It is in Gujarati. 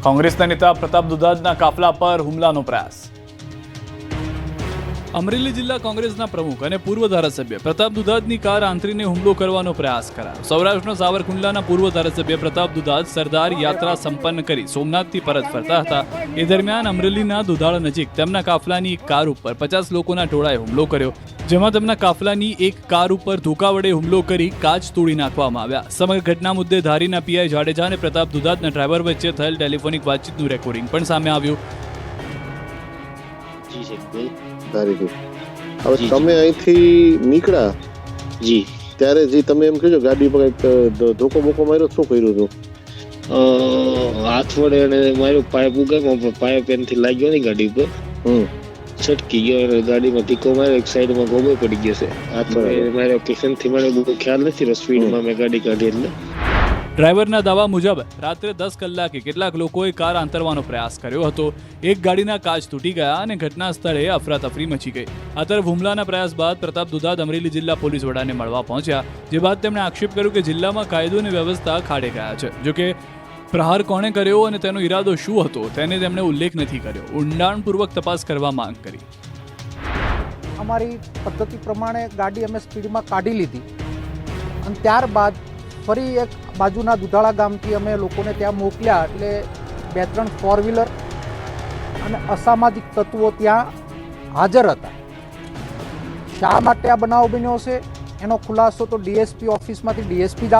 કોંગ્રેસના નેતા પ્રતાપ દુધાતના કાફલા પર હુમલાનો પ્રયાસ। અમરેલી જિલ્લા કોંગ્રેસના પ્રમુખ અને પૂર્વ ધારાસભ્ય પ્રતાપ દુધાતની કાર આંતરીને હુમલો કરવાનો પ્રયાસ કરાયો। સૌરાષ્ટ્રના સાવરકુંડલાના પૂર્વ ધારાસભ્ય પ્રતાપ દુધાત સરદાર યાત્રા સંપન્ન કરી સોમનાથથી પરત ફરતા હતા। એ દરમિયાન અમરેલીના દુધાળ નજીક તેમના કાફલાની એક કાર ઉપર 50 લોકોના ટોળાએ હુમલો કર્યો, જેમાં તેમના કાફલાની એક કાર ઉપર ધોકા વડે હુમલો કરી કાચ તોડી નાખવામાં આવ્યા। સમગ્ર ઘટના મુદ્દે ધારીના પીઆઈ જાડેજા અને પ્રતાપ દુધાતના ડ્રાઈવર વચ્ચે થયેલ ટેલિફોનિક વાતચીતનું રેકોર્ડિંગ પણ સામે આવ્યું। હવે તમે અહીંથી નીકળ્યા જી ત્યારે જે તમે એમ કહેજો ગાડી પર ધોકો બોકો માર્યો, શું કર્યું હતું? હાથ વડે અને માર્યો, પાઇપ ઉગાડ્યો, પાઇપ એનાથી લાગ્યો નહીં ગાડી ઉપર, છટકી ગયો અને ગાડીમાં ધીકો માર્યો, એક સાઈડમાં ગોબો પડી ગયો છે। હાથ વડે માર્યો, કિશનથી મને બહુ ખ્યાલ નથી, સ્પીડમાં મેં ગાડી કાઢી એટલે। ડ્રાઈવરના દાવા મુજબ રાત્રે 10 કલાકે કેટલાક લોકોએ કાર આંતરવાનો પ્રયાસ કર્યો હતો। એક ગાડીના કાચ તૂટી ગયા અને ઘટના સ્થળે અફરાતફરી મચી ગઈ। આ તરફ હુમલાના પ્રયાસ બાદ પ્રતાપ દુધાત અમરેલી જિલ્લા પોલીસ વડાને મળવા પહોંચ્યા, જે બાદ તેમણે આક્ષેપ કર્યો કે જિલ્લામાં કાયદો અને વ્યવસ્થા ખાડે ગયા છે। જોકે પ્રહાર કોણે કર્યો અને તેનો ઈરાદો શું હતો તેને તેમણે ઉલ્લેખ નથી કર્યો। ઊંડાણપૂર્વક તપાસ કરવા માંગ કરી। અમારી પદ્ધતિ પ્રમાણે ગાડી અમે સ્પીડમાં કાઢી લીધી અને ત્યારબાદ ફરી એક બાજુના દુધાળા ગામથી અમે લોકોને ત્યાં મોકલ્યા, એટલે 2-3 4 વ્હીલર અને અસામાજિક તત્વો ત્યાં હાજર હતા। શા માટે આ બનાવ બન્યો છે એનો ખુલાસો તો ડીએસપી ઓફિસમાંથી ડીએસપી